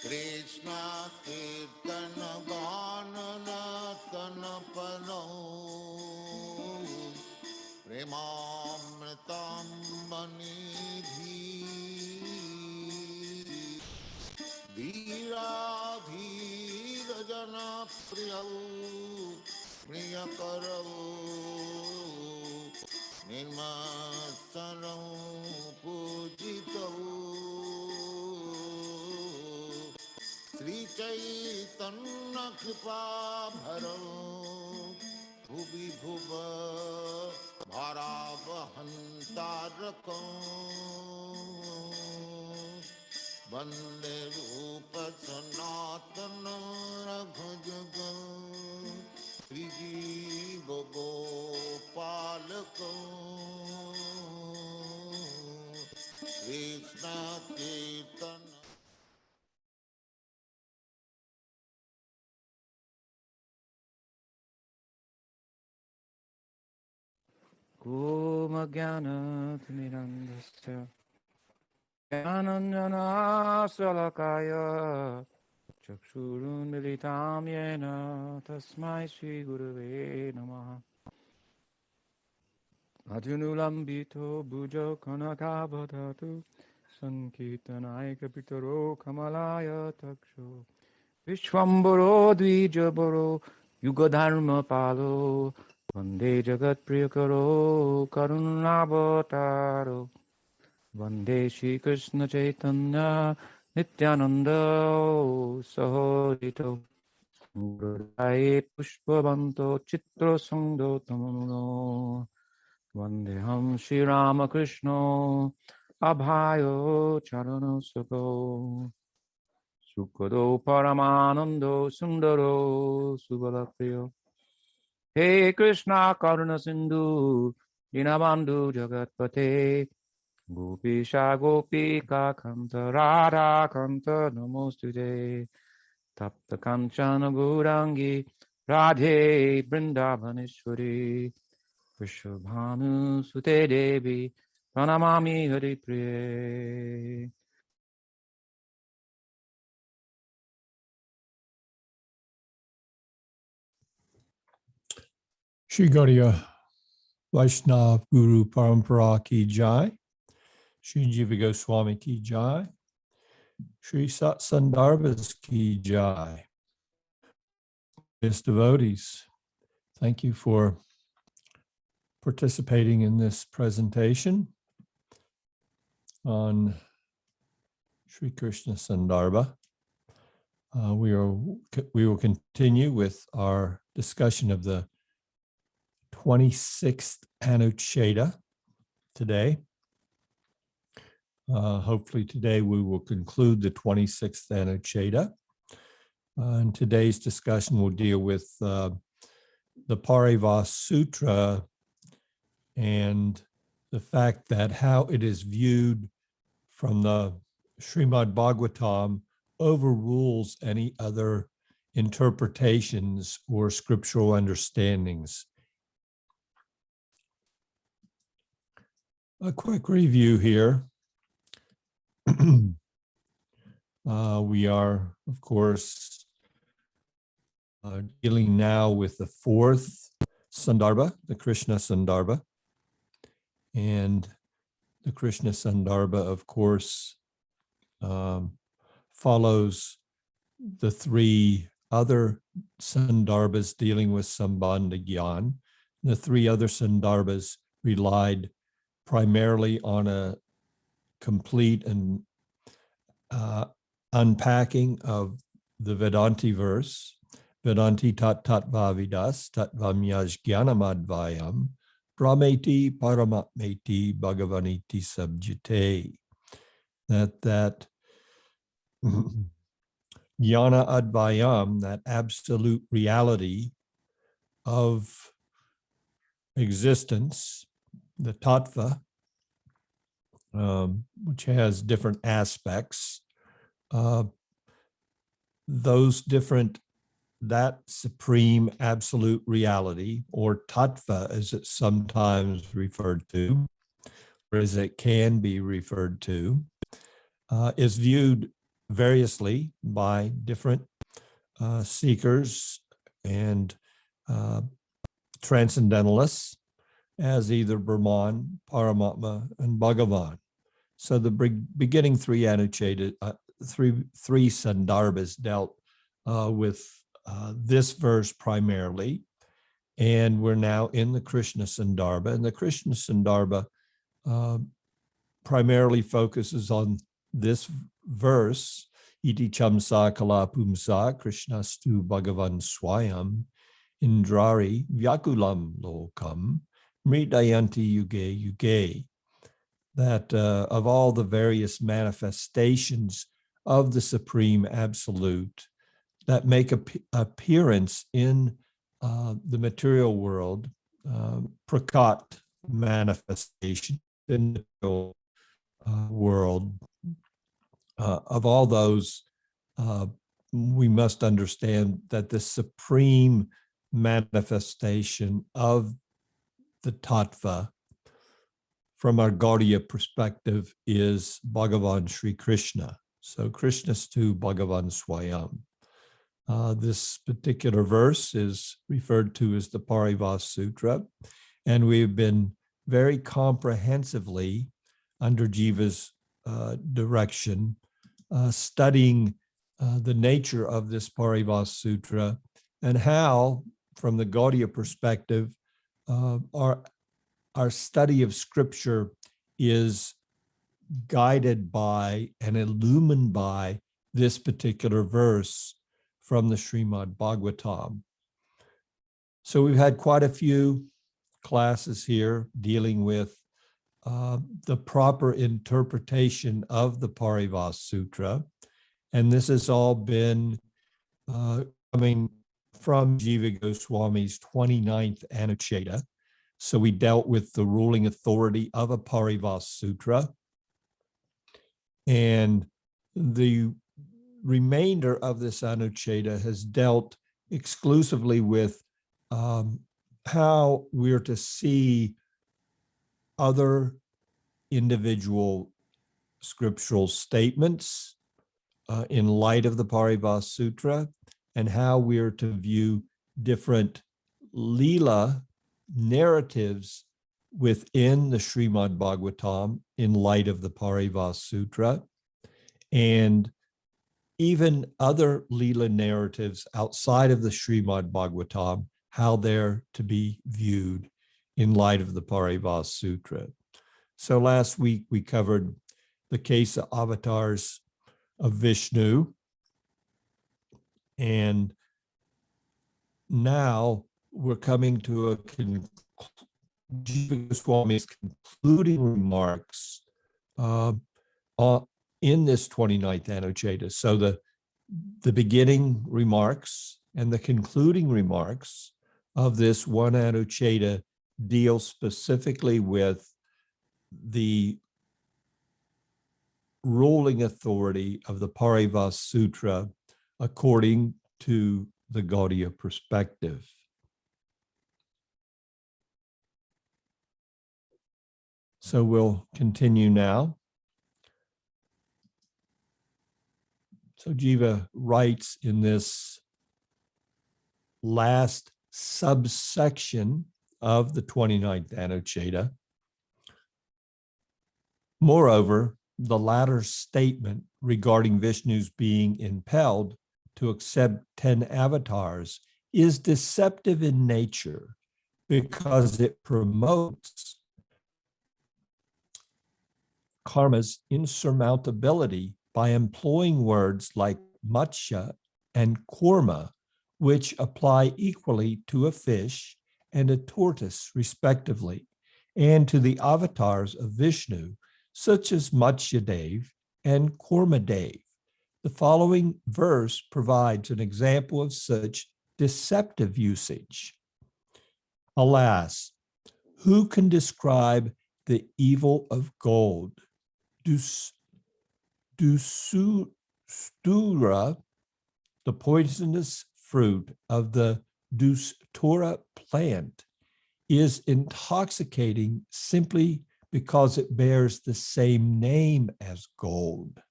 Krishna Kirtana Ganana Tanapano Premamritam Manidhi Dhira Dhira Jana Priyal Priyakaral Nirmasaram Pujital Sri Chaitanya Kripa Bharam Bhuvi Bhuva Bharavahantarakam Vande Rupa Sanatana Raghujagam Sri Jiva Gopalakam Krishna Kirtana Om Jnana-timirandhasya Jnananjana Salakaya Chakshurunmilitam Yena Tasmai Shri Gurave Namaha Adunulambito Bhujo Kanakabhatatu Sankirtanaya Kapitaro Kamalaya Taksho Vishwambaro Dvijabaro Yugadharma Palo Vande Jagat Priyakaro Karunabhataro Vande Shri Krishna Chaitanya Nityananda Sahodito Muradaye Pushpavanto Chitra Sangdo Tamano Vandeham Shri Ramakrishna Abhayo Charano Sako Sukado Paramanando Sundaro Subalapriyo Hey Krishna Karuna Sindhu Dinabandhu Jagatpate Gopisha Gopika Kanta Radha Kanta Namostute Tapta Kanchana Gaurangi Radhe Vrindavaneshwari Vrishabhanu Sute Devi Pranamami Hari Priye. Shri Gaudiya Vaishnava Guru Parampara Ki Jai, Shri Jiva Goswami Ki Jai, Shri Sat Sandarbhas Ki Jai. Yes, devotees, thank you for participating in this presentation on Sri Krishna Sandarbha. We will continue with our discussion of the 26th Anucheda today. Hopefully today we will conclude the 26th Anucheda. And today's discussion will deal with the Paribhasa Sutra and the fact that how it is viewed from the Śrīmad Bhāgavatam overrules any other interpretations or scriptural understandings. A quick review here. We are, of course, dealing now with the fourth Sandarbha, the Krishna Sandarbha. And the Krishna Sandarbha, of course, follows the three other Sandarbhas dealing with Sambandha Gyan. The three other Sandarbhas relied primarily on a complete and unpacking of the Vedanti verse, Vedanti tat tattva vidas tattvamyaj jnanamadvayam brahmeti paramatmeti bhagavaniti sabjite. That jnana advayam, that absolute reality of existence, the tattva, which has different aspects, that supreme absolute reality, or tattva as it's sometimes referred to, or as it can be referred to, is viewed variously by different seekers and transcendentalists as either Brahman, Paramatma, and Bhagavān. So the beginning three Anucheta, three Sandarbhas dealt with this verse primarily, and we're now in the Krishna Sandarbha, and the Krishna Sandarbha primarily focuses on this verse, iti chamsa kala pumsa Krishnastu Bhagavan swayam indrari vyakulam lokam mridayanti yuge yuge, that of all the various manifestations of the Supreme Absolute that make appearance in the material world, prakat manifestation in the material world, of all those, we must understand that the supreme manifestation of the tattva from our Gaudiya perspective is Bhagavan Sri Krishna. So Krishnastu Bhagavan Swayam. This particular verse is referred to as the Paribhasa Sutra, and we've been very comprehensively under Jiva's direction studying the nature of this Paribhasa Sutra and how, from the Gaudiya perspective, our study of scripture is guided by and illumined by this particular verse from the Śrīmad Bhāgavatam. So we've had quite a few classes here dealing with the proper interpretation of the Paribhasa Sutra, and this has all been coming from Jiva Goswami's 29th Anucheta. So we dealt with the ruling authority of a Paribhasa Sutra, and the remainder of this Anucheta has dealt exclusively with how we're to see other individual scriptural statements in light of the Paribhasa Sutra, and how we're to view different Leela narratives within the Śrīmad Bhāgavatam in light of the Paribhasa Sutra, and even other Leela narratives outside of the Śrīmad Bhāgavatam, how they're to be viewed in light of the Paribhasa Sutra. So last week we covered the keśāvatāras of Viṣṇu, and now we're coming to Jiva Goswami's concluding remarks in this 29th Anucheta. So the beginning remarks and the concluding remarks of this one Anucheta deal specifically with the ruling authority of the Paribhasa Sutra according to the Gaudiya perspective. So we'll continue now. So Jiva writes in this last subsection of the 29th Anucheta, moreover, the latter statement regarding Viṣṇu's being impelled to accept 10 avatars is deceptive in nature because it promotes karma's insurmountability by employing words like matsya and kurma, which apply equally to a fish and a tortoise, respectively, and to the avatars of Viṣṇu, such as Matsyadev and Kurmadev. The following verse provides an example of such deceptive usage. Alas, who can describe the evil of gold? Dusura, the poisonous fruit of the Dustura plant, is intoxicating simply because it bears the same name as gold.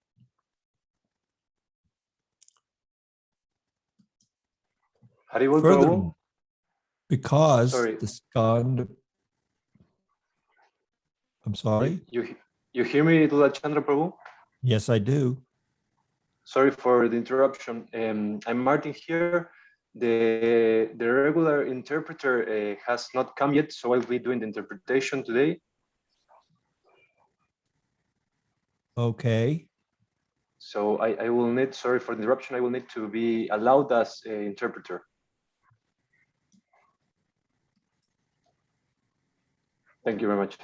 Haribol Further, Prabhu? because Sorry. the Skanda, I'm sorry. You hear me, Dulal Chandra Prabhu? Yes, I do. Sorry for the interruption. I'm Martin here. The regular interpreter has not come yet, so I'll be doing the interpretation today. Okay. So I will need, sorry for the interruption, I will need to be allowed as an interpreter. Thank you very much.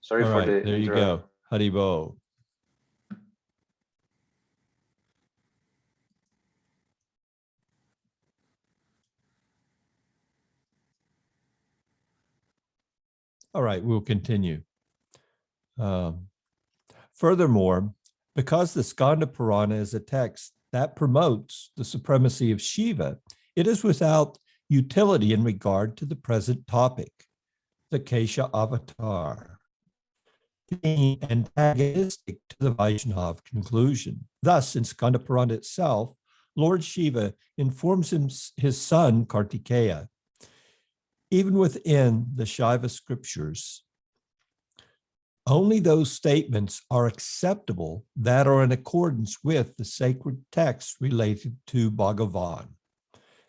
Sorry All for right, the there you go. Haribol. All right, we'll continue. Furthermore, because the Skanda Purāṇa is a text that promotes the supremacy of Shiva, it is without utility in regard to the present topic, the keśāvatāra, being antagonistic to the Vaishnava conclusion. Thus, in Skanda Purāṇa itself, Lord Shiva informs his son Kartikeya, even within the Shiva scriptures, only those statements are acceptable that are in accordance with the sacred texts related to Bhagavān.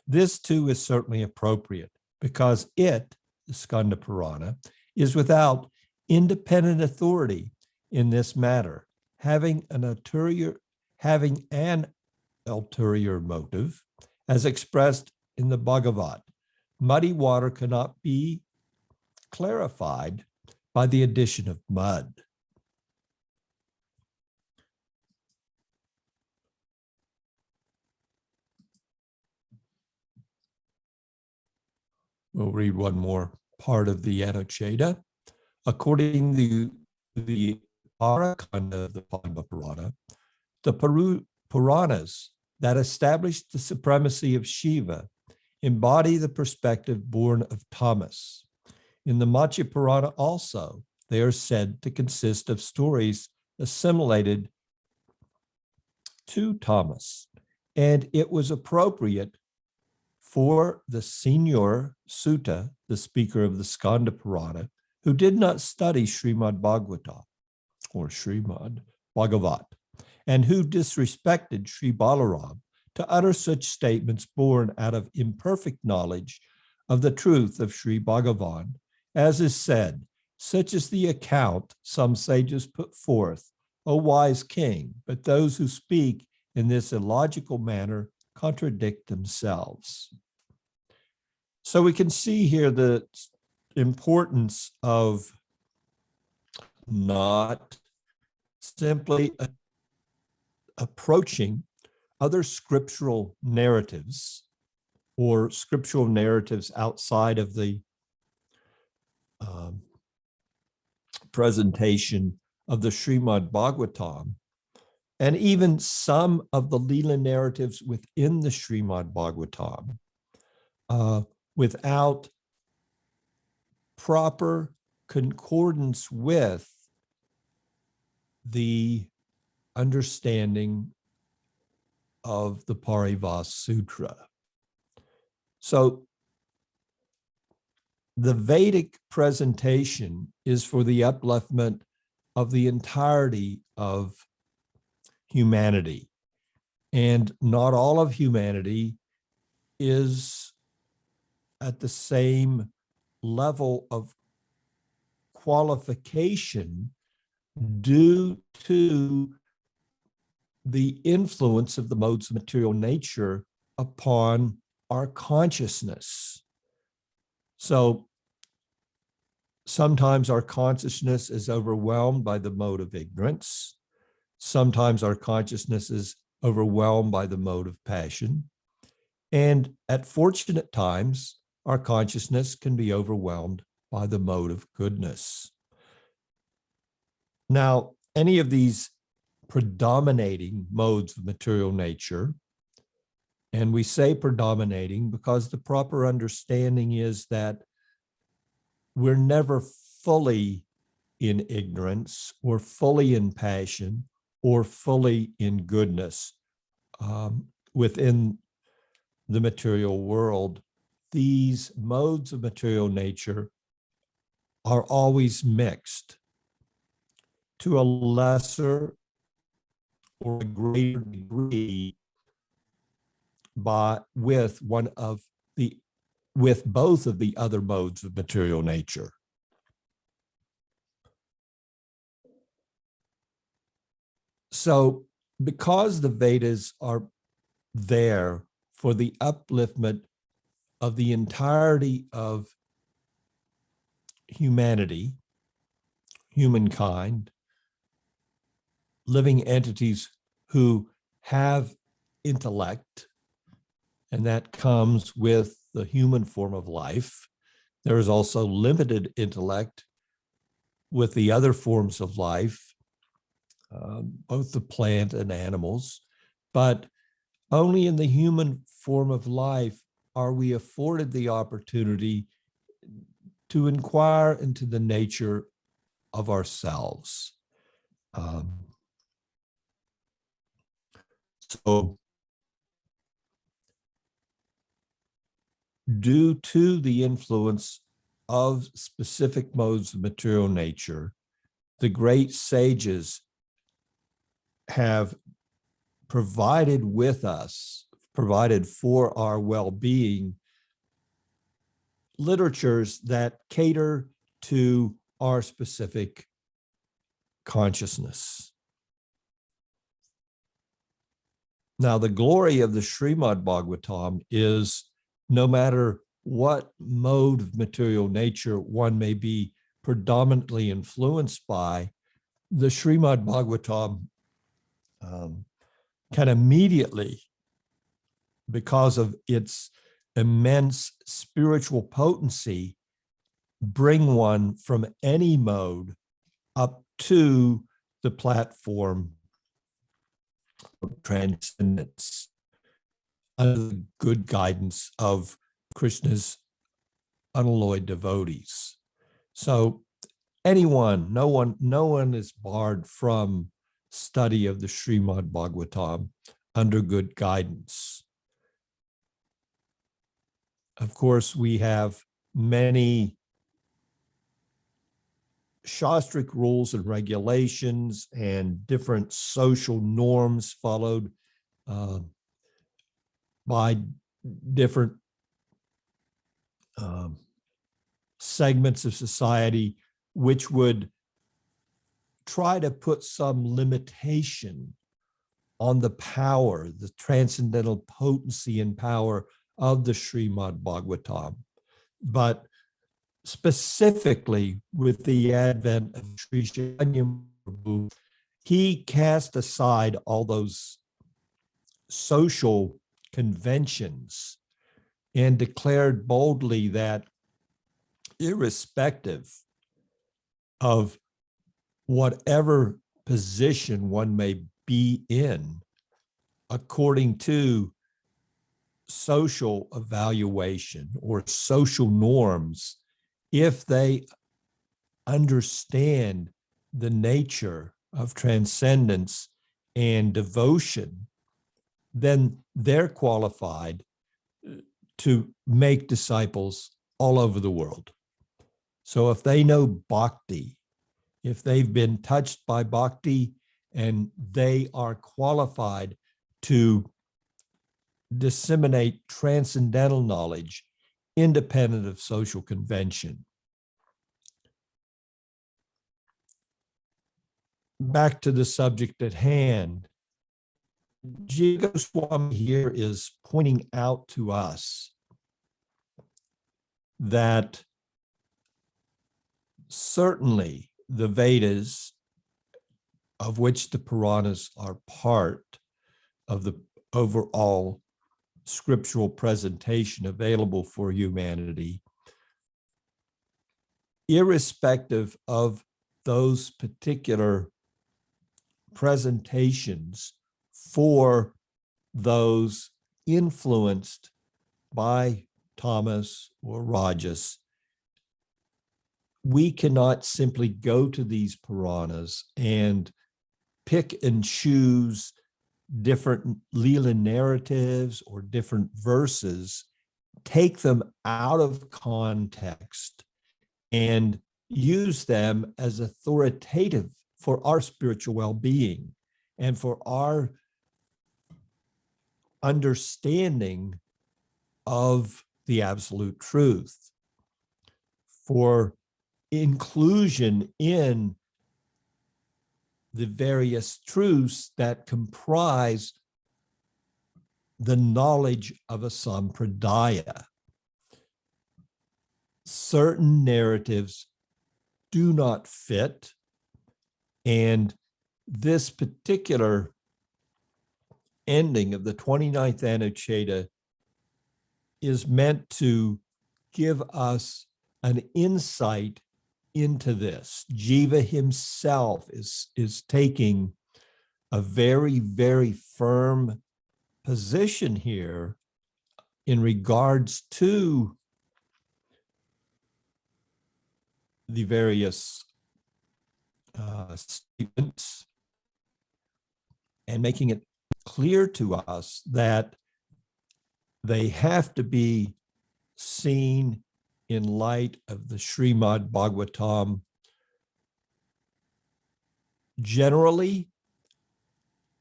This too is certainly appropriate because it, the Skanda Purāṇa, is without independent authority in this matter, having an ulterior motive, as expressed in the Bhagavata. Muddy water cannot be clarified by the addition of mud. We'll read one more part of the Anucheta. According to the Arakanda of the Padma Purāṇa, the Purāṇas that establish the supremacy of Shiva embody the perspective born of tamas. In the Matsya Purāṇa also, they are said to consist of stories assimilated to tamas, and it was appropriate for the senior Sūta, the speaker of the Skanda Purāṇa, who did not study Śrīmad Bhāgavata or Śrīmad Bhāgavata, and who disrespected Sri Balaram, to utter such statements born out of imperfect knowledge of the truth of Sri Bhagavān, as is said, such is the account some sages put forth, O wise king, but those who speak in this illogical manner contradict themselves. So we can see here the importance of not simply approaching other scriptural narratives or scriptural narratives outside of the presentation of the Śrīmad Bhāgavatam, and even some of the Leela narratives within the Śrīmad Bhāgavatam, without proper concordance with the understanding of the Paribhasa Sutra. So the Vedic presentation is for the upliftment of the entirety of humanity. And not all of humanity is at the same level of qualification due to the influence of the modes of material nature upon our consciousness. So sometimes our consciousness is overwhelmed by the mode of ignorance. Sometimes our consciousness is overwhelmed by the mode of passion. And at fortunate times, our consciousness can be overwhelmed by the mode of goodness. Now, any of these predominating modes of material nature, and we say predominating because the proper understanding is that we're never fully in ignorance or fully in passion or fully in goodness within the material world these modes of material nature are always mixed to a lesser or a greater degree with both of the other modes of material nature. So because the Vedas are there for the upliftment of the entirety of humanity, humankind, living entities who have intellect, and that comes with the human form of life. There is also limited intellect with the other forms of life, both the plant and animals, but only in the human form of life are we afforded the opportunity to inquire into the nature of ourselves. So due to the influence of specific modes of material nature, the great sages have provided for our well-being, literatures that cater to our specific consciousness. Now, the glory of the Śrīmad Bhāgavatam is no matter what mode of material nature one may be predominantly influenced by, the Śrīmad Bhāgavatam can immediately, because of its immense spiritual potency, bring one from any mode up to the platform of transcendence under the good guidance of Krishna's unalloyed devotees. So anyone, no one is barred from study of the Śrīmad Bhāgavatam under good guidance. Of course, we have many shastric rules and regulations and different social norms followed by different segments of society, which would try to put some limitation on the power, the transcendental potency and power of the Śrīmad Bhāgavatam. But specifically with the advent of Sri Chaitanya Prabhu, he cast aside all those social conventions and declared boldly that irrespective of whatever position one may be in, according to social evaluation or social norms, if they understand the nature of transcendence and devotion, then they're qualified to make disciples all over the world. So if they know bhakti, if they've been touched by bhakti, and they are qualified to disseminate transcendental knowledge independent of social convention. Back to the subject at hand, Jiva Goswami here is pointing out to us that certainly the Vedas, of which the Purāṇas are part of the overall scriptural presentation available for humanity, irrespective of those particular presentations for those influenced by tamas or rajas, we cannot simply go to these Purāṇas and pick and choose different Leela narratives or different verses take them out of context and use them as authoritative for our spiritual well-being and for our understanding of the absolute truth, for inclusion in the various truths that comprise the knowledge of a sampradaya. Certain narratives do not fit, and this particular ending of the 29th Anucheta is meant to give us an insight into this. Jiva himself is taking a very, very firm position here in regards to the various statements and making it clear to us that they have to be seen in light of the Śrīmad Bhāgavatam generally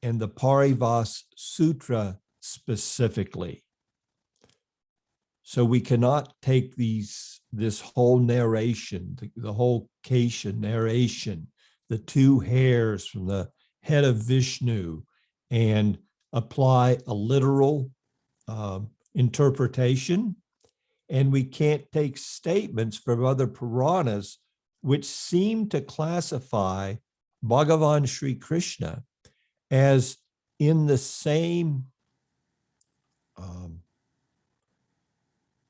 and the Paribhasa Sutra specifically. So we cannot take this whole narration, the whole keśā narration, the two hairs from the head of Viṣṇu, and apply a literal interpretation. And we can't take statements from other Purāṇas which seem to classify Bhagavān Sri Krishna as in the same,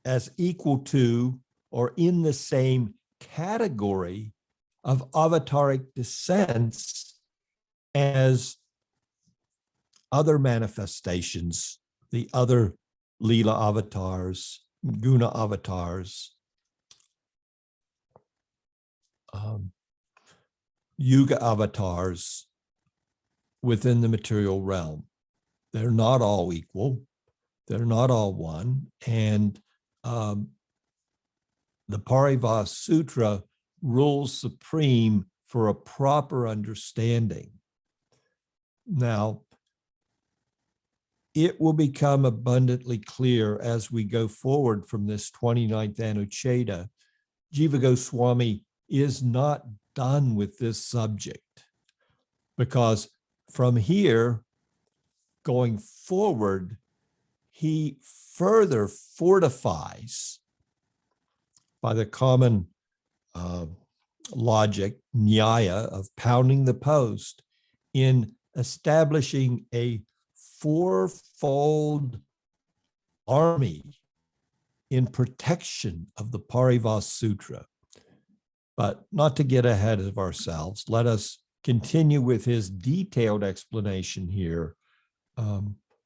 as equal to or in the same category of avataric descents as other manifestations, the other Leela avatars, Guna avatars, Yuga avatars within the material realm. They're not all equal. They're not all one. And the Paribhasa Sutra rules supreme for a proper understanding. Now, it will become abundantly clear as we go forward from this 29th Anucheta. Jiva Goswami is not done with this subject, because from here going forward, he further fortifies by the common logic, nyaya, of pounding the post in establishing a fourfold army in protection of the Paribhasa Sutra. But not to get ahead of ourselves, let us continue with his detailed explanation here,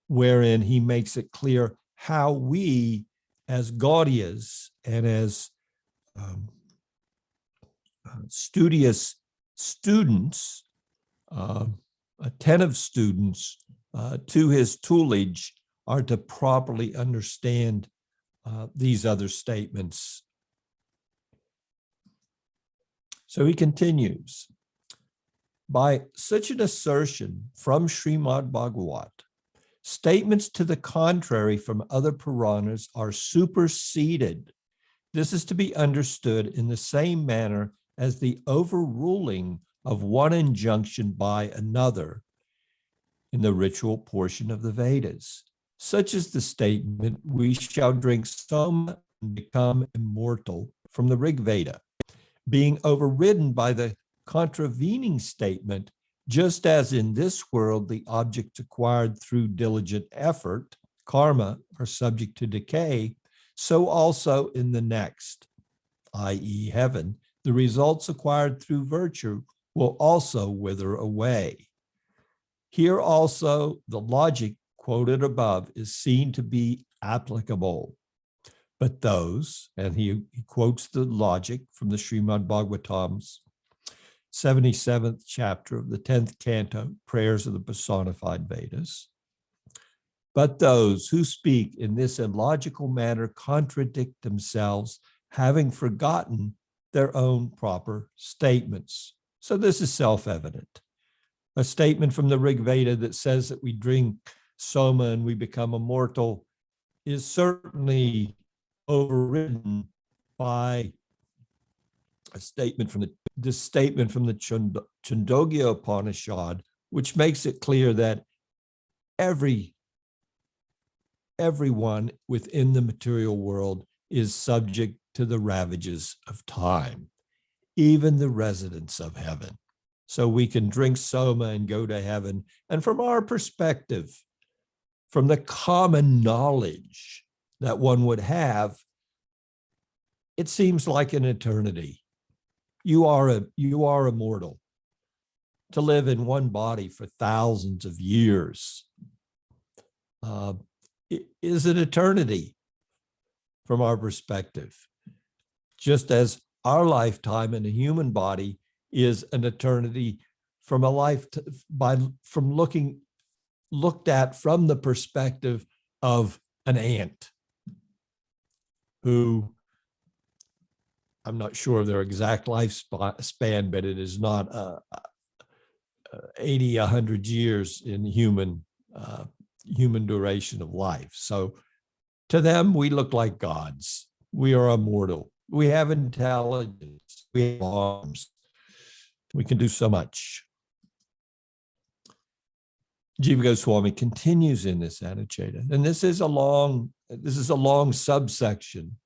wherein he makes it clear how we, as Gaudiyas and as studious students, attentive students to his toolage, are to properly understand these other statements. So he continues, by such an assertion from Śrīmad Bhāgavata, statements to the contrary from other Purāṇas are superseded. This is to be understood in the same manner as the overruling of one injunction by another in the ritual portion of the Vedas, such as the statement, we shall drink soma and become immortal, from the Rig Veda, being overridden by the contravening statement, just as in this world the objects acquired through diligent effort, karma, are subject to decay, so also in the next, i.e. heaven, the results acquired through virtue will also wither away. Here also the logic quoted above is seen to be applicable. But those, and he quotes the logic from the Śrīmad Bhāgavatam's 77th chapter of the 10th canto, Prayers of the Personified Vedas. But those who speak in this illogical manner contradict themselves, having forgotten their own proper statements. So this is self-evident. A statement from the Rig Veda that says that we drink soma and we become immortal is certainly overridden by a statement from the Chandogya Upanishad, which makes it clear that everyone within the material world is subject to the ravages of time, even the residents of heaven. So we can drink soma and go to heaven. And from our perspective, from the common knowledge that one would have, it seems like an eternity. You are immortal. To live in one body for thousands of years is an eternity from our perspective, just as our lifetime in a human body is an eternity from looked at from the perspective of an ant who, I'm not sure of their exact lifespan, but it is not 80, 100 years in human duration of life. So to them, we look like gods. We are immortal. We have intelligence. We have arms. We can do so much. Jiva Goswami continues in this Anucheta, and this is a long subsection,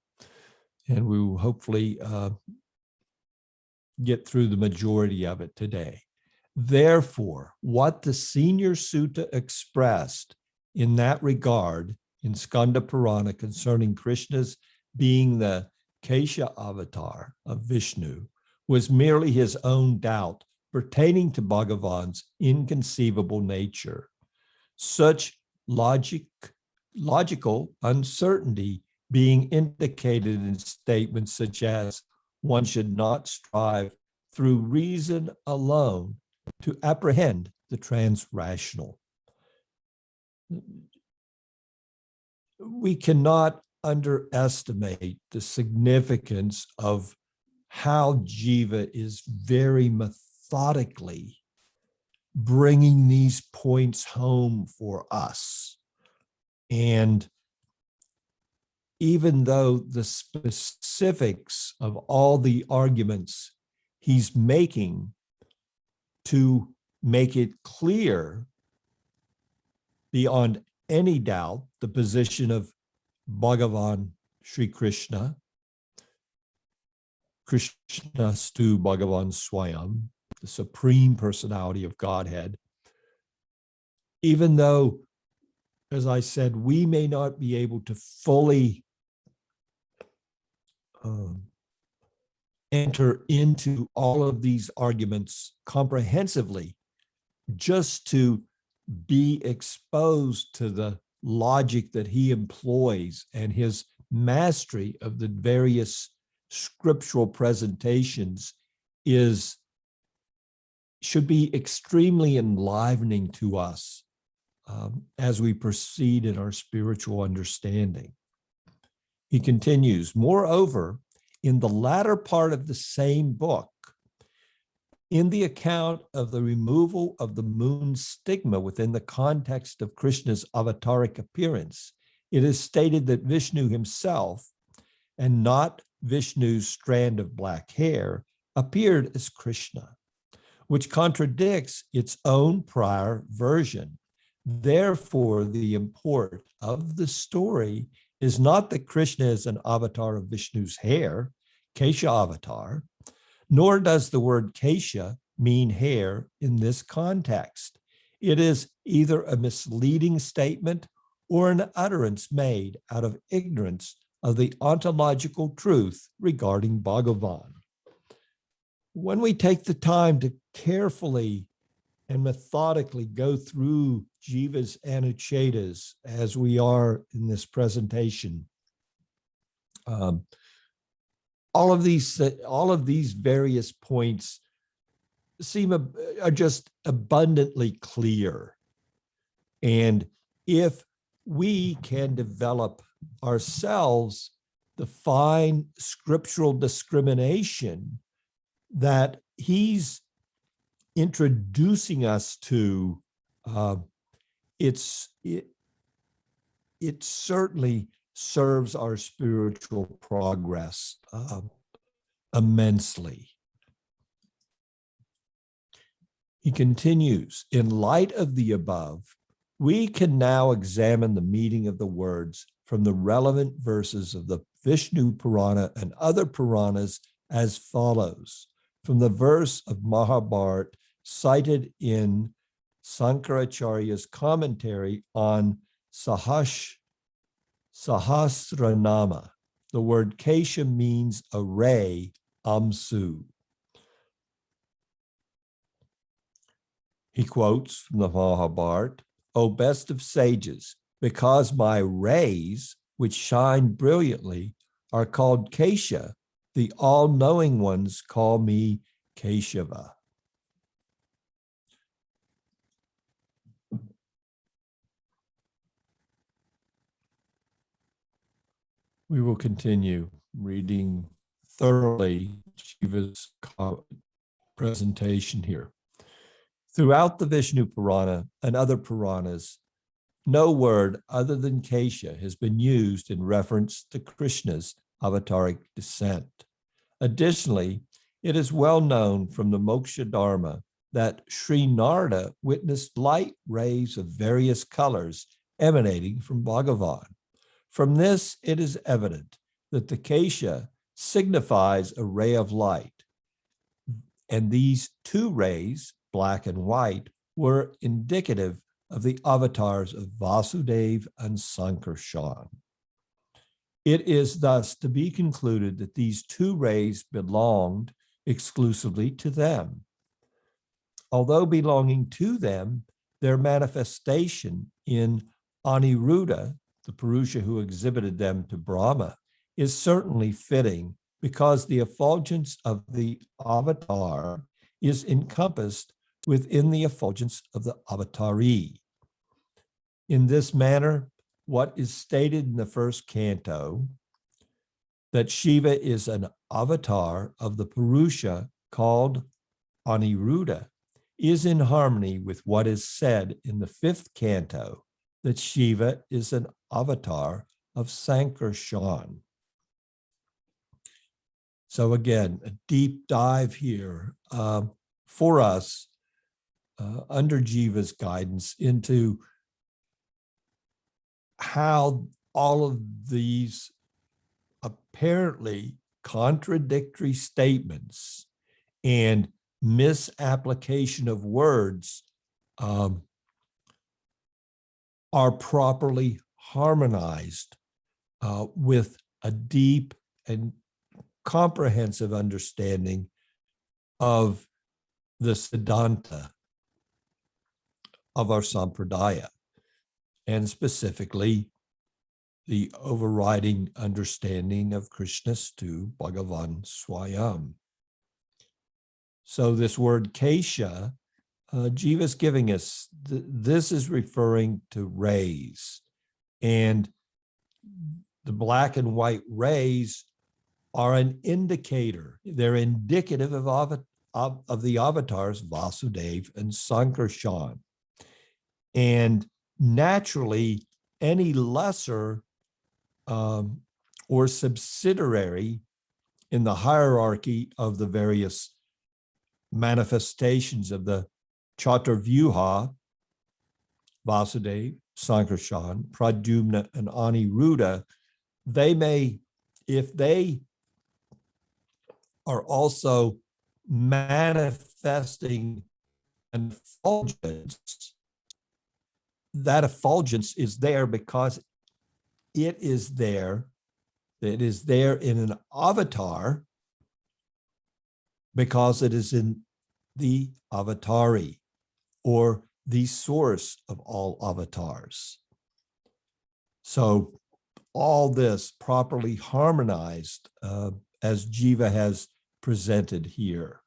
and we will hopefully get through the majority of it today. Therefore, what the senior Sūta expressed in that regard in Skanda Purāṇa concerning Krishna's being the keśāvatāra of Viṣṇu was merely his own doubt pertaining to Bhagavān's inconceivable nature. Such logical uncertainty being indicated in statements such as, one should not strive through reason alone to apprehend the transrational. We cannot underestimate the significance of how Jiva is very methodically bringing these points home for us. And even though the specifics of all the arguments he's making to make it clear beyond any doubt the position of Bhagavān Sri Krishna, Krishna stu Bhagavān Swayam, the Supreme Personality of Godhead, even though, as I said, we may not be able to fully enter into all of these arguments comprehensively, just to be exposed to the logic that he employs and his mastery of the various scriptural presentations should be extremely enlivening to us as we proceed in our spiritual understanding. He continues, moreover, in the latter part of the same book, in the account of the removal of the moon's stigma within the context of Krishna's avataric appearance, it is stated that Viṣṇu himself, and not Viṣṇu's strand of black hair, appeared as Krishna, which contradicts its own prior version. Therefore, the import of the story is not that Krishna is an avatar of Viṣṇu's hair, keśāvatāra, nor does the word kesha mean hair in this context. It is either a misleading statement or an utterance made out of ignorance of the ontological truth regarding Bhagavān. When we take the time to carefully and methodically go through Jiva's Anuchetas as we are in this presentation, all of these various points are just abundantly clear. And if we can develop ourselves the fine scriptural discrimination that he's introducing us to. It certainly serves our spiritual progress immensely. He continues, in light of the above, we can now examine the meaning of the words from the relevant verses of the Viṣṇu Purāṇa and other Purāṇas as follows. From the verse of Mahabharata cited in Sankaracharya's commentary on Sahasranama, the word Kesha means array, amsu. He quotes from the Mahabharata, O best of sages, because my rays, which shine brilliantly, are called Kesha, the all-knowing ones call me Keśāva. We will continue reading thoroughly Jiva's presentation here. Throughout the Viṣṇu Purāṇa and other Purāṇas, no word other than Kesha has been used in reference to Krishna's avataric descent. Additionally, it is well known from the Moksha Dharma that Sri Narada witnessed light rays of various colors emanating from Bhagavān. From this, it is evident that the Kesha signifies a ray of light, and these two rays, black and white, were indicative of the avatars of Vasudeva and Sankarshan. It is thus to be concluded that these two rays belonged exclusively to them. Although belonging to them, their manifestation in Aniruddha, the Purusha who exhibited them to Brahma, is certainly fitting because the effulgence of the avatar is encompassed within the effulgence of the avatari. In this manner, what is stated in the first canto, that Shiva is an avatar of the Purusha called Aniruddha, is in harmony with what is said in the fifth canto, that Shiva is an avatar of Sankarshan. So again, a deep dive here for us under Jiva's guidance into how all of these apparently contradictory statements and misapplication of words are properly harmonized with a deep and comprehensive understanding of the Siddhanta of our Sampradaya, and specifically the overriding understanding of Krishna's to Bhagavan Swayam. So this word Kesha, Jiva's giving us, this is referring to rays, and the black and white rays are an indicator. They're indicative of the avatars Vasudeva and Sankarshan. And naturally, any lesser or subsidiary in the hierarchy of the various manifestations of the Chaturvyuha, Vasudeva, Sankarshan, Pradyumna, and Aniruddha, they may, if they are also manifesting an effulgence, that effulgence is there because it is there in an avatar, because it is in the avatari, or the source of all avatars. So all this properly harmonized as Jiva has presented here.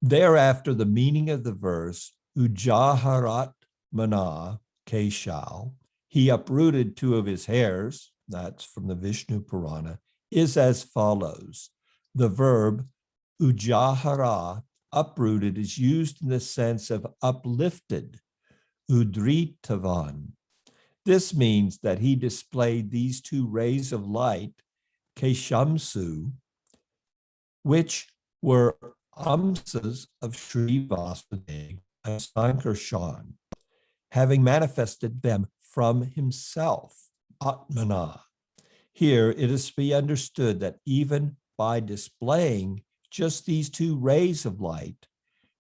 Thereafter, the meaning of the verse, Ujaharat Mana, keśāvatāra, he uprooted 2 of his hairs, that's from the Viṣṇu Purāṇa, is as follows. The verb ujjahara, uprooted, is used in the sense of uplifted, udritavan. This means that he displayed these 2 rays of light, keśāmsu, which were amsas of Śrīvāsudeva and Sankarshan, having manifested them from himself, Atmana. Here it is to be understood that even by displaying just these 2 rays of light,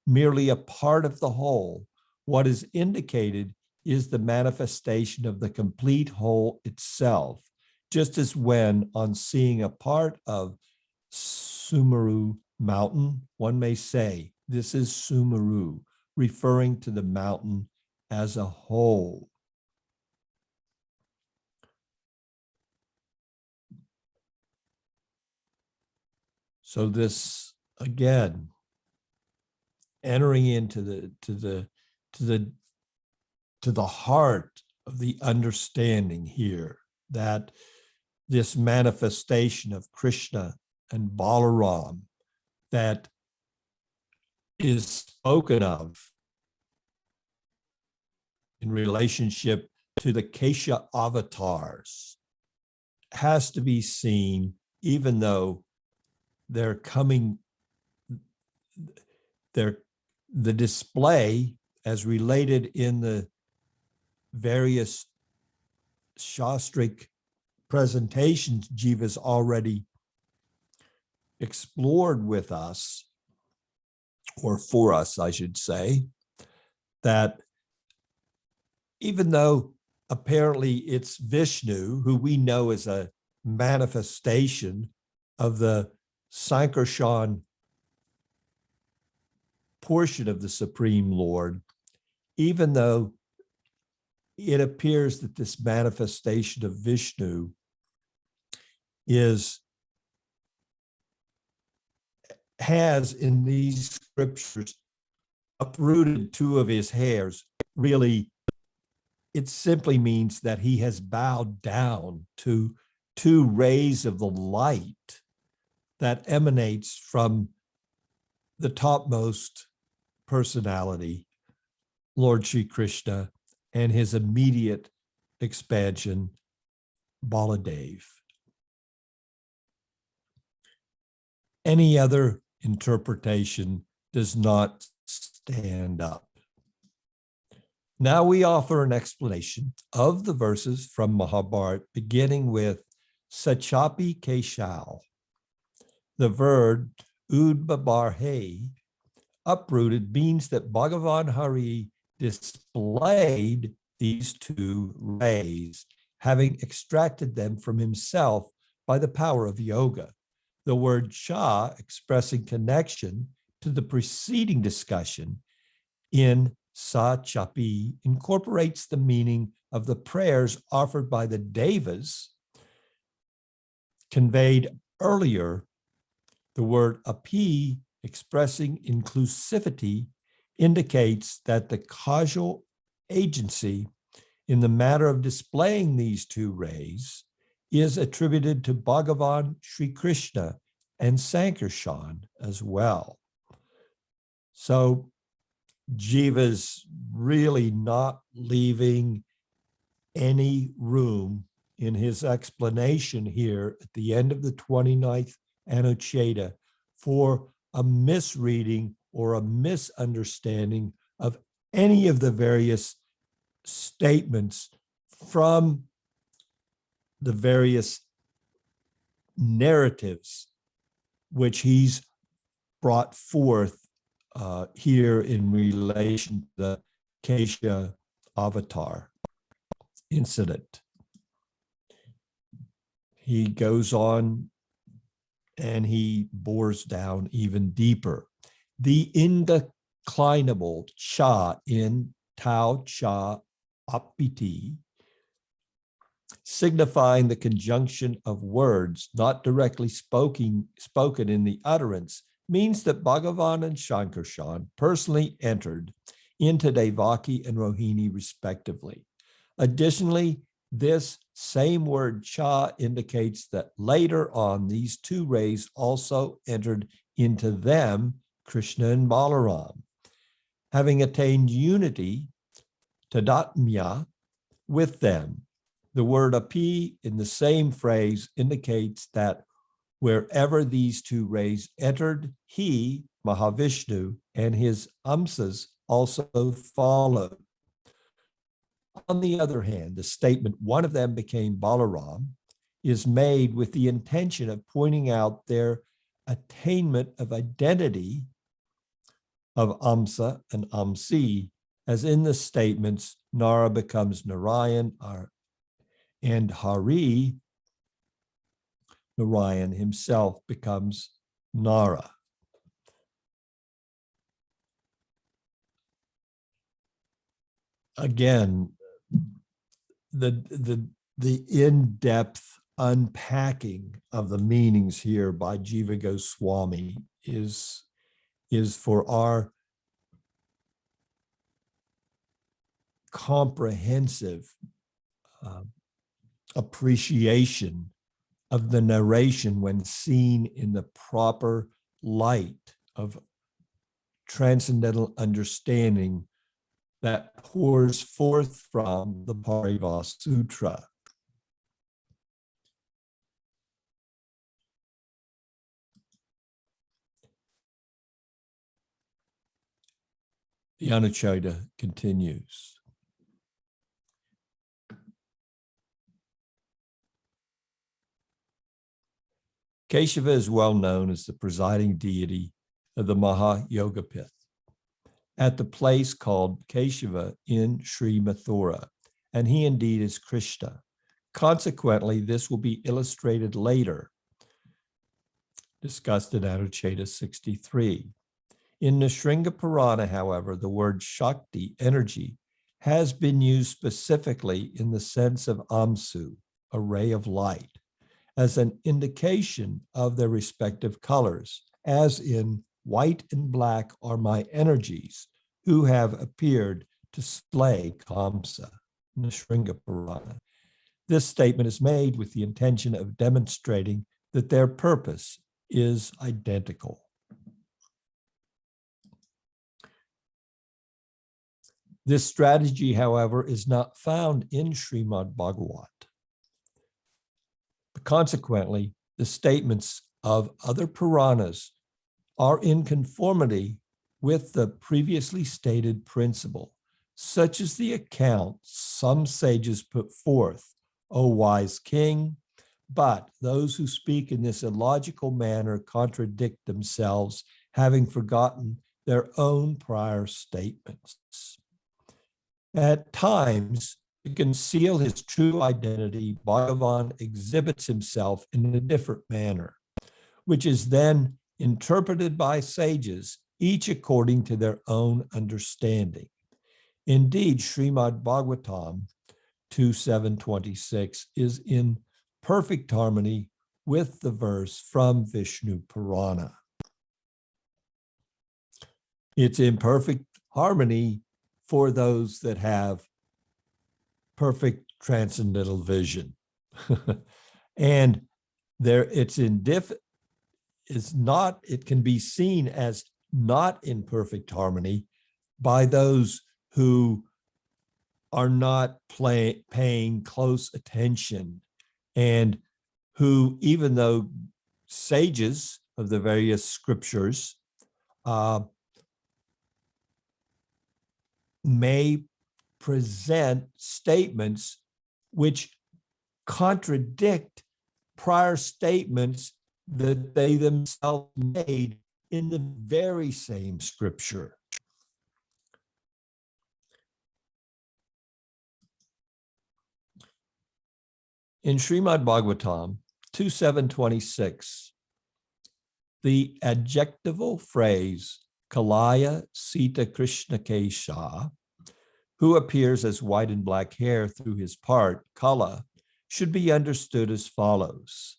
merely a part of the whole, what is indicated is the manifestation of the complete whole itself, just as when on seeing a part of Sumeru mountain, one may say, this is Sumeru, referring to the mountain as a whole. So this, again, entering into the heart of the understanding here, that this manifestation of Krishna and Balaram that is spoken of in relationship to the keśāvatāras has to be seen, even though they're coming, the display as related in the various shastric presentations Jiva's already explored with us, or for us, I should say, that even though apparently it's Viṣṇu, who we know is a manifestation of the Sankarshan portion of the Supreme Lord, even though it appears that this manifestation of Viṣṇu has in these scriptures uprooted 2 of his hairs, really it simply means that he has bowed down to 2 rays of the light that emanates from the topmost personality, Lord Sri Krishna, and his immediate expansion, Baladev. Any other interpretation does not stand up. Now we offer an explanation of the verses from Mahabharata, beginning with Sachapi Keśāv. The verb udbabarhe, uprooted, means that Bhagavān Hari displayed these 2 rays, having extracted them from himself by the power of yoga. The word cha, expressing connection to the preceding discussion in Sachapi, incorporates the meaning of the prayers offered by the devas conveyed earlier. The word api, expressing inclusivity, indicates that the causal agency in the matter of displaying these 2 rays is attributed to Bhagavān Sri Krishna and Sankarshan as well. So Jiva's really not leaving any room in his explanation here at the end of the 29th Anucheta for a misreading or a misunderstanding of any of the various statements from the various narratives which he's brought forth here in relation to the keśāvatāra incident. He goes on and he bores down even deeper. The indeclinable cha in tau cha apiti, signifying the conjunction of words not directly spoken in the utterance, means that Bhagavān and Sankarshan personally entered into Devaki and Rohini respectively. Additionally, this same word cha indicates that later on, these two rays also entered into them, Krishna and Balaram, having attained unity, tadatmya, with them. The word api in the same phrase indicates that wherever these two rays entered, he, Mahavishnu, and his amsas also followed. On the other hand, the statement, one of them became Balaram, is made with the intention of pointing out their attainment of identity of Amsa and Amsi, as in the statements, Nara becomes Narayan, and Hari, Narayan himself, becomes Nara. Again, the in-depth unpacking of the meanings here by Jiva Goswami is for our comprehensive appreciation of the narration when seen in the proper light of transcendental understanding that pours forth from the Paribhasa Sutra. The Anucheta continues. Keśāva is well known as the presiding deity of the Mahayogapith at the place called Keśāva in Sri Mathura, and he indeed is Kṛṣṇa. Consequently, this will be illustrated later, discussed in Anucheta 63. In the Śrīmad Purāṇa, however, the word Shakti, energy, has been used specifically in the sense of Amsu, a ray of light, as an indication of their respective colors, as in white and black are my energies who have appeared to slay Kamsa, in the Śrīmad Purāṇa. This statement is made with the intention of demonstrating that their purpose is identical. This strategy, however, is not found in Śrīmad Bhāgavata. Consequently, the statements of other Purāṇas are in conformity with the previously stated principle, such as the account some sages put forth, O wise king, but those who speak in this illogical manner contradict themselves, having forgotten their own prior statements. At times, to conceal his true identity, Bhagavān exhibits himself in a different manner, which is then interpreted by sages, each according to their own understanding. Indeed, Śrīmad Bhāgavatam 2.7.26 is in perfect harmony with the verse from Viṣṇu Purāṇa. It's in perfect harmony for those that have perfect transcendental vision. And it can be seen as not in perfect harmony by those who are not paying close attention, and who, even though sages of the various scriptures may present statements which contradict prior statements that they themselves made in the very same scripture. In Śrīmad Bhāgavatam 2.7.26, the adjectival phrase Kalaya Sita Krishna Kesha, who appears as white and black hair through his part, Kala, should be understood as follows.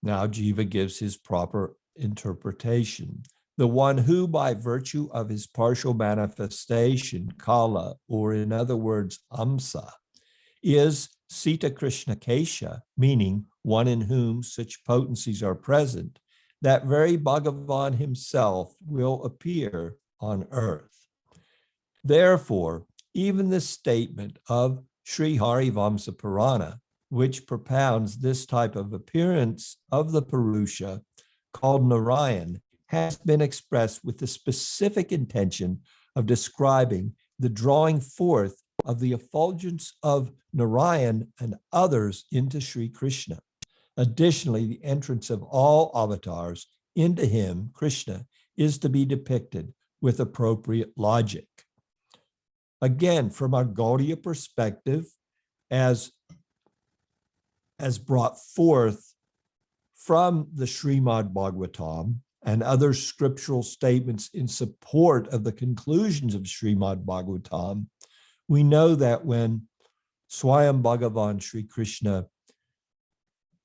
Now Jiva gives his proper interpretation. the one who, by virtue of his partial manifestation, Kala, or in other words, Amsa, is Sita Krishna Kesha, meaning one in whom such potencies are present, that very Bhagavān himself will appear on earth. Therefore, even the statement of Sri Harivamsa Purāṇa, which propounds this type of appearance of the Purusha called Narayan, has been expressed with the specific intention of describing the drawing forth of the effulgence of Narayan and others into Sri Krishna. Additionally, the entrance of all avatars into him, Krishna, is to be depicted with appropriate logic. Again, from our Gaudiya perspective, as brought forth from the Śrīmad Bhāgavatam and other scriptural statements in support of the conclusions of Śrīmad Bhāgavatam, we know that when Swayam Bhagavan Sri Krishna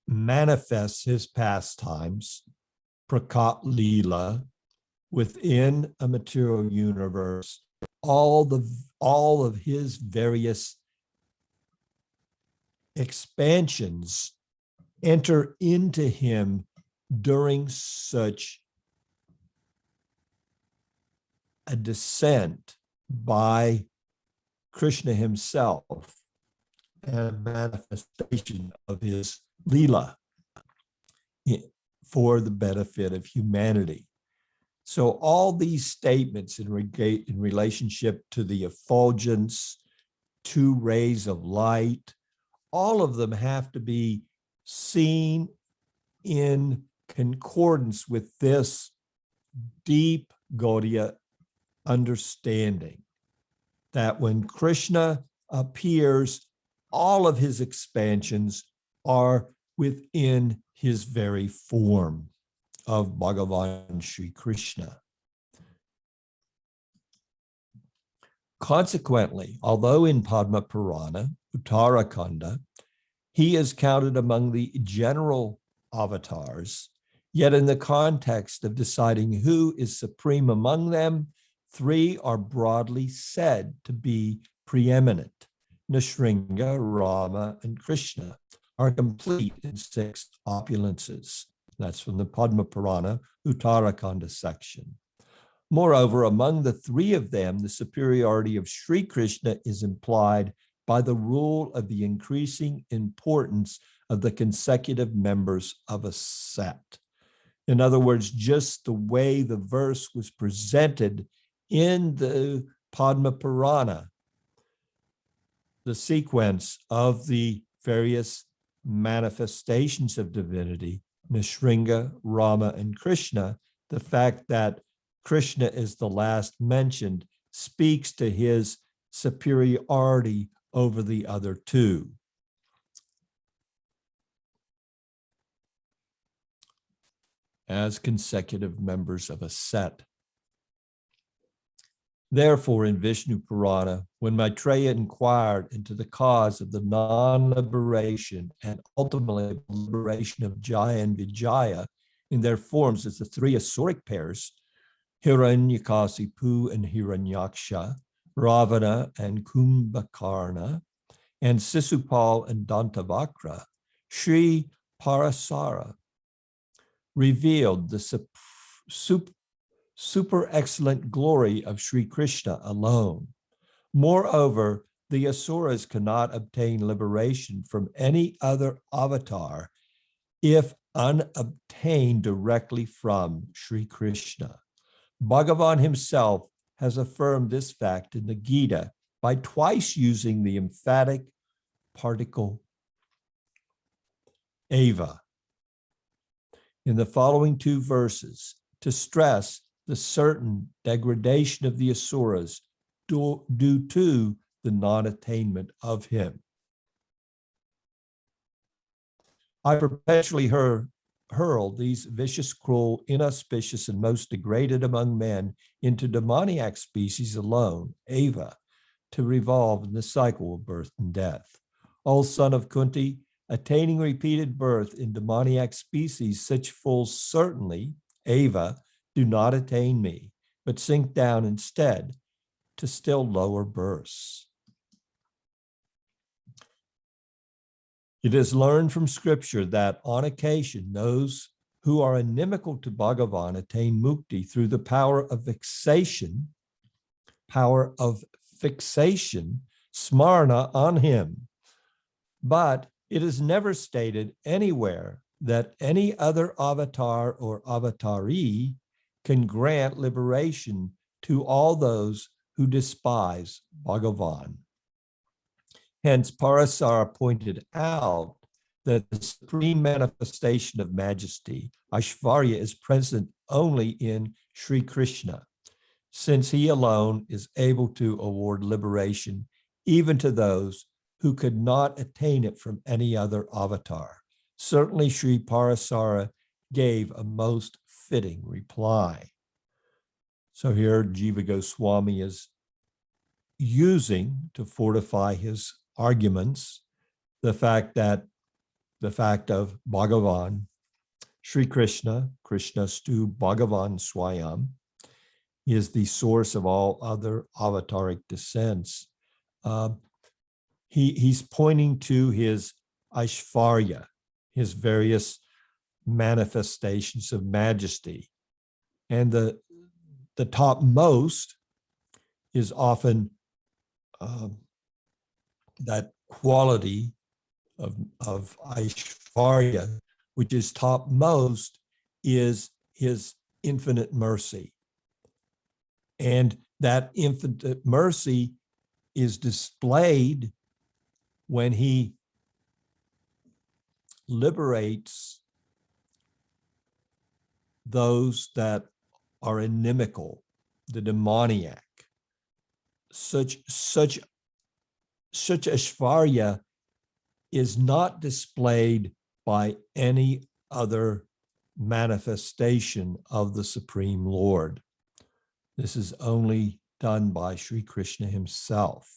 manifests his pastimes, Prakat Leela, within a material universe, all of his various expansions enter into him during such a descent by Krishna himself and a manifestation of his Leela for the benefit of humanity. So all these statements in relationship to the effulgence, two rays of light, all of them have to be seen in concordance with this deep Gaudiya understanding that when Krishna appears, all of his expansions are within his very form of Bhagavan Sri Krishna. Consequently, although in Padma Purāṇa, Uttarakhanda, he is counted among the general avatars, yet in the context of deciding who is supreme among them, three are broadly said to be preeminent. Nrsimha, Rama, and Krishna are complete in 6 opulences. That's from the Padma Purāṇa, Uttarakhanda section. Moreover, among the 3 of them, the superiority of Sri Krishna is implied by the rule of the increasing importance of the consecutive members of a set. In other words, just the way the verse was presented in the Padma Purāṇa, the sequence of the various manifestations of divinity, Nrsimha, Rama, and Krishna, the fact that Krishna is the last mentioned speaks to his superiority over the other 2. As consecutive members of a set. Therefore, in Viṣṇu Purāṇa, when Maitreya inquired into the cause of the non-liberation and ultimately liberation of Jaya and Vijaya in their forms as the 3 asuric pairs, Hiranyakasipu and Hiranyaksha, Ravana and Kumbhakarna, and Sisupal and Dantavakra, Sri Parasara revealed the super excellent glory of Sri Krishna alone. Moreover, the asuras cannot obtain liberation from any other avatar if unobtained directly from Sri Krishna. Bhagavan himself has affirmed this fact in the Gita by twice using the emphatic particle eva in the following 2 verses to stress the certain degradation of the asuras due to the non-attainment of him. I perpetually hurl these vicious, cruel, inauspicious, and most degraded among men into demoniac species alone, Eva, to revolve in the cycle of birth and death. O son of Kunti, attaining repeated birth in demoniac species, such full certainly, Eva, do not attain me, but sink down instead to still lower births. It is learned from scripture that on occasion, those who are inimical to Bhagavān attain mukti through the power of fixation, smarna on him. But it is never stated anywhere that any other avatar or avatari can grant liberation to all those who despise Bhagavān. Hence, Parasara pointed out that the supreme manifestation of majesty, Aishvarya, is present only in Sri Krishna, since he alone is able to award liberation even to those who could not attain it from any other avatar. Certainly, Sri Parasara gave a most fitting reply. So here, Jiva Goswami is using to fortify his arguments the fact of Bhagavan, Sri Krishna, Krishnastu Bhagavan Swayam, is the source of all other avataric descents. He's pointing to his Aishvarya, his various manifestations of majesty. And the topmost is often that quality of Aishvarya, which is topmost, is his infinite mercy. And that infinite mercy is displayed when he liberates those that are inimical, the demoniac. Such Aishvarya is not displayed by any other manifestation of the Supreme Lord. This is only done by Sri Krishna himself.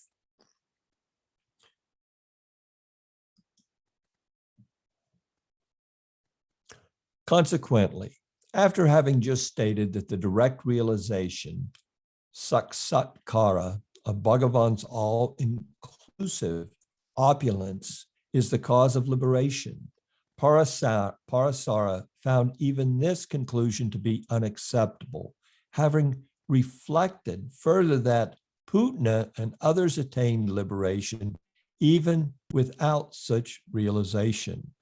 Consequently, after having just stated that the direct realization, saksātkara, of Bhagavan's all-inclusive opulence is the cause of liberation, Parasara found even this conclusion to be unacceptable, having reflected further that Putna and others attained liberation even without such realization,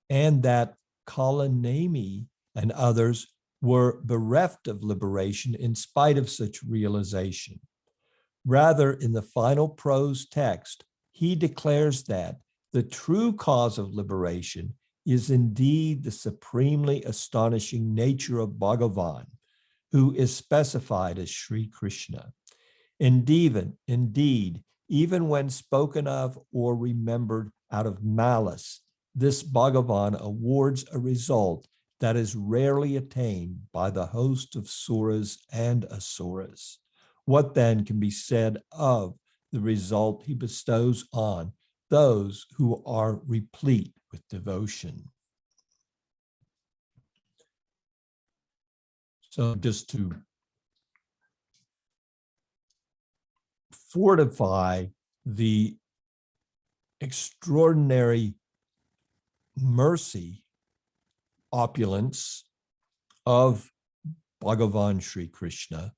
and that Kalanemi and others were bereft of liberation in spite of such realization. Rather, in the final prose text, he declares that the true cause of liberation is indeed the supremely astonishing nature of Bhagavan, who is specified as Sri Krishna. Indeed, even when spoken of or remembered out of malice, this Bhagavan awards a result that is rarely attained by the host of suras and asuras. What then can be said of the result he bestows on those who are replete with devotion? So just to fortify the extraordinary mercy, opulence of Bhagavan Sri Krishna,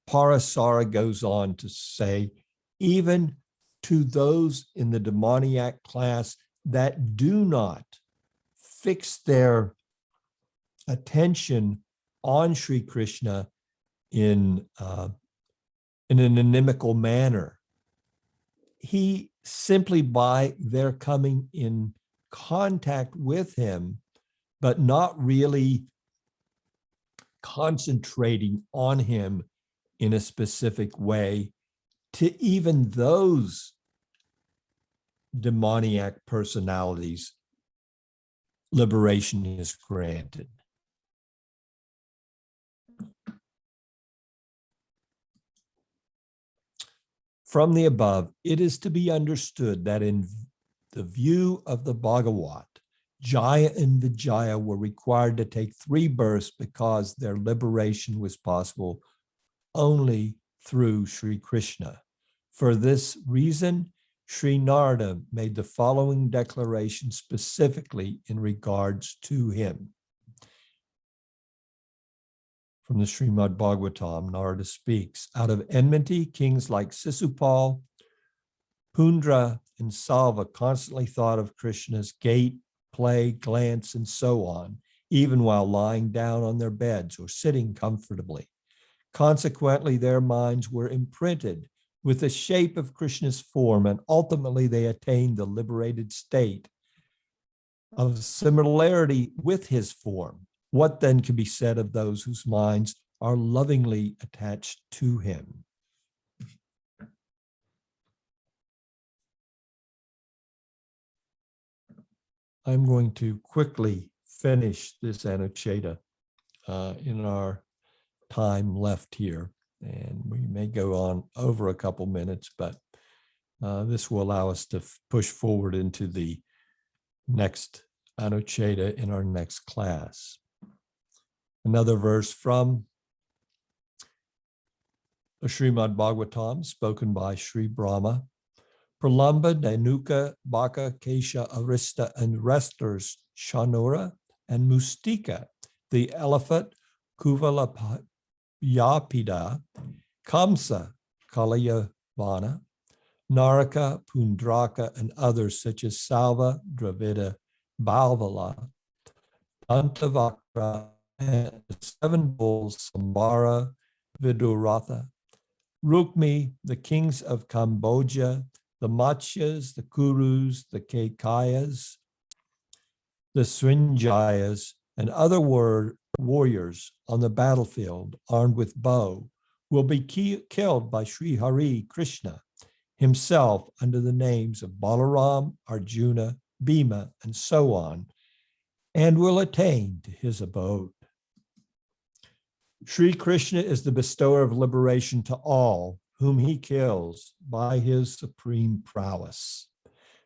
Parasara goes on to say, even to those in the demoniac class that do not fix their attention on Sri Krishna in an inimical manner, he simply by their coming in contact with him, but not really concentrating on him in a specific way, to even those demoniac personalities, liberation is granted. From the above, it is to be understood that in the view of the Bhagavata, Jaya and Vijaya were required to take 3 births because their liberation was possible only through Sri Krishna. For this reason, Sri Narada made the following declaration specifically in regards to him. From the Śrīmad Bhāgavatam, Narada speaks, out of enmity, kings like Sisupal, Pundra, and Salva constantly thought of Krishna's gait, play, glance, and so on, even while lying down on their beds or sitting comfortably. Consequently, their minds were imprinted with the shape of Krishna's form, and ultimately they attained the liberated state of similarity with his form. What then can be said of those whose minds are lovingly attached to him? I'm going to quickly finish this Anucheta in our time left here, and we may go on over a couple minutes, but this will allow us to push forward into the next Anucheta in our next class. Another verse from the Śrīmad Bhāgavatam, spoken by Sri Brahma. Pralamba, Dhanuka, Baka, Kesha, Arista, and wrestlers Shanura and Mustika, the elephant, Kuvalapida, Kamsa, Kalayavana, Naraka, Pundraka, and others such as Salva, Dravida, Balvala, Antavakra, and the 7 bulls, Sambara, Viduratha, Rukmi, the kings of Cambodia, the Matsyas, the Kurus, the Kekayas, the Srinjayas, and other warriors on the battlefield armed with bow will be killed by Sri Hari Krishna himself under the names of Balaram, Arjuna, Bhima, and so on, and will attain to his abode. Sri Krishna is the bestower of liberation to all whom he kills by his supreme prowess,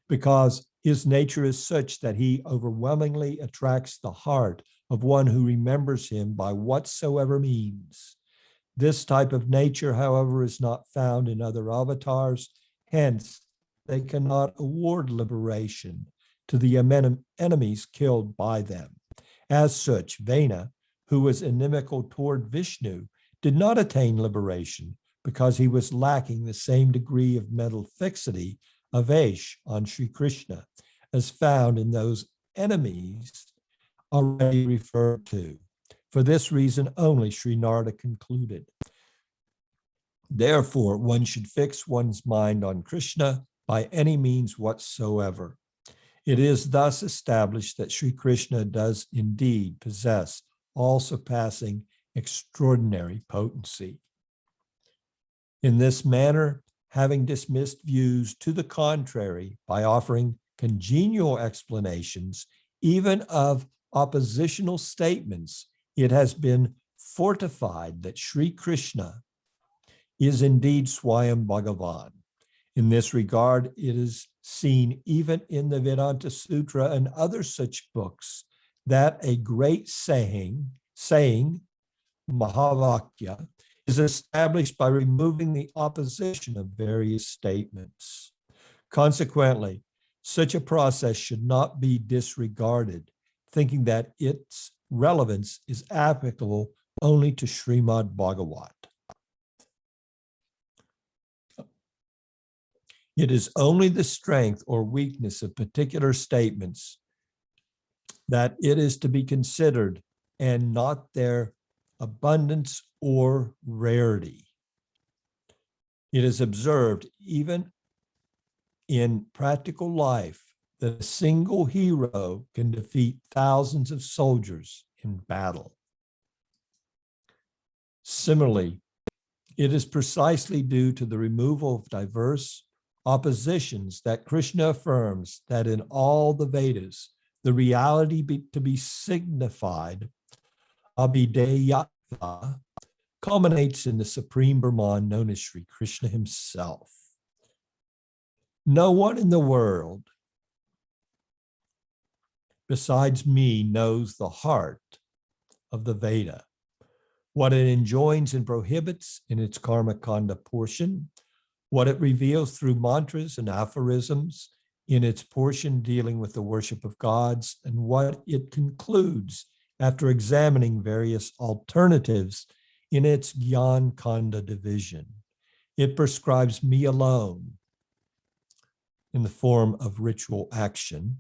because his nature is such that he overwhelmingly attracts the heart of one who remembers him by whatsoever means. This type of nature, however, is not found in other avatars, hence they cannot award liberation to the enemies killed by them. As such, Vena, who was inimical toward Viṣṇu, did not attain liberation because he was lacking the same degree of mental fixity of Aish on Sri Krishna as found in those enemies already referred to. For this reason only, Sri Narada concluded, therefore, one should fix one's mind on Krishna by any means whatsoever. It is thus established that Sri Krishna does indeed possess all-surpassing extraordinary potency. In this manner, having dismissed views to the contrary by offering congenial explanations, even of oppositional statements, it has been fortified that Sri Krishna is indeed Swayam Bhagavan. In this regard, it is seen even in the Vedanta Sutra and other such books that a great saying, Mahavakya, is established by removing the opposition of various statements. Consequently, such a process should not be disregarded, thinking that its relevance is applicable only to Śrīmad Bhāgavata. It is only the strength or weakness of particular statements that it is to be considered, and not their abundance or rarity. It is observed even in practical life that a single hero can defeat thousands of soldiers in battle. Similarly, it is precisely due to the removal of diverse oppositions that Krishna affirms that in all the Vedas, the reality to be signified, Abhideyatva, culminates in the supreme Brahman known as Sri Krishna himself. No one in the world besides me knows the heart of the Veda, what it enjoins and prohibits in its karma kanda portion, what it reveals through mantras and aphorisms in its portion dealing with the worship of gods, and what it concludes after examining various alternatives in its Gyan Kanda division. It prescribes me alone in the form of ritual action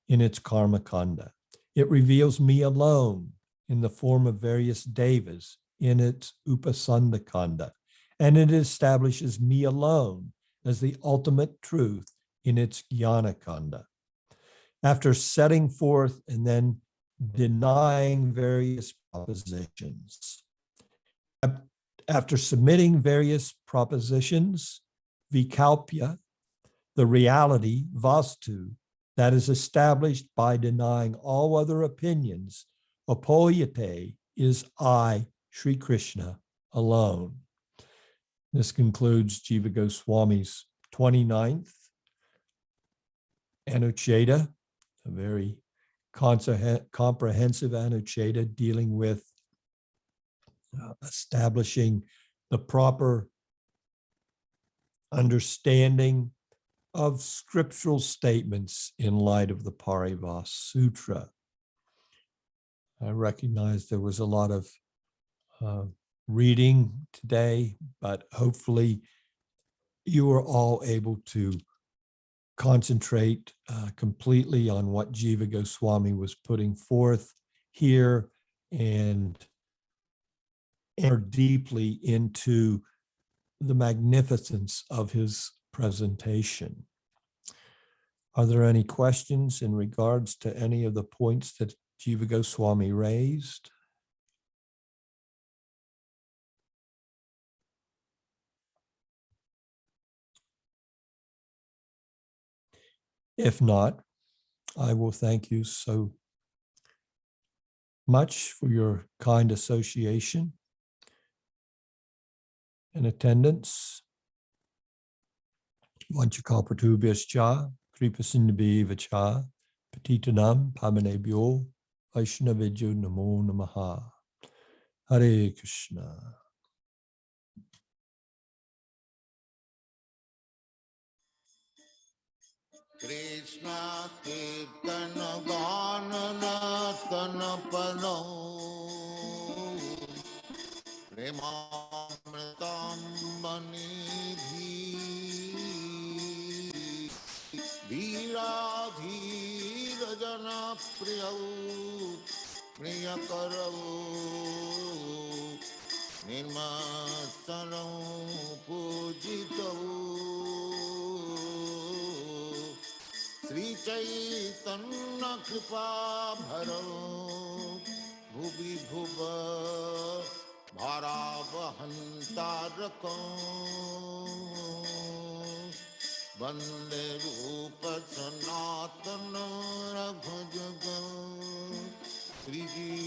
in its Karma Kanda. It reveals me alone in the form of various devas in its Upasanda Kanda. And it establishes me alone as the ultimate truth in its Jnana Kanda. After setting forth and then denying various propositions. After submitting various propositions, Vikalpya, the reality, Vastu, that is established by denying all other opinions, Apoyate, is I, Sri Krishna, alone. This concludes Jiva Goswami's 29th Anucheta, a very comprehensive Anucheta dealing with establishing the proper understanding of scriptural statements in light of the Paribhasa Sutra. I recognize there was a lot of reading today, but hopefully you are all able to concentrate completely on what Jiva Goswami was putting forth here and enter deeply into the magnificence of his presentation. Are there any questions in regards to any of the points that Jiva Goswami raised? If not, I will thank you so much for your kind association and attendance. Vanchakāpatubhyascha, Kripasinabhivacha, Patitanam Pamanebhyo, Vaishnavidyo Namo Namaha. Hare Krishna. Krishna Kirtana Ganana Tanapano Premamritam Manidhi Dhira Dhira Jana Priyau Priyakarau Nirmasanau Pujitau Sri Chaitanya Kripa Bharau Bhubi Bhuva Bharavahantarakam Vande Rupa Sanatana Raghujagam Sri